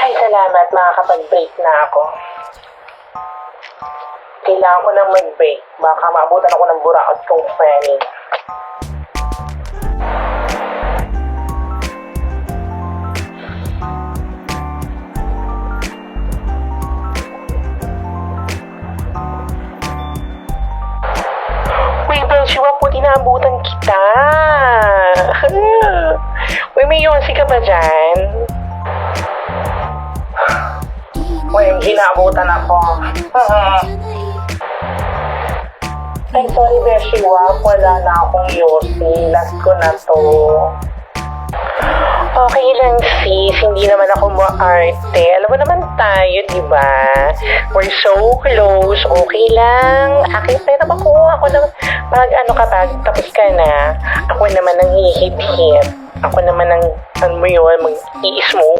Ay, salamat. Makakapag-break na ako. Kailangan ko nang mag-break. Baka maabutan ako ng buraot kong Fanny. Uy, Benchua, puti na abutan kita. Uy, may Yossi ka ba dyan? Uy, ginaabutan ako. Ay, sorry, Beshiwa. Wala na akong Yossi. Last ko na to. Okay lang, sis. Hindi naman ako maarte. Alam mo naman tayo, di ba? We're so close. Okay lang. Akin pera ako. Ako naman, ano ka ba? Tapos ka na. Ako naman ang hihit-hit. Ako naman ang, ano mo yun, mag-i-smoke.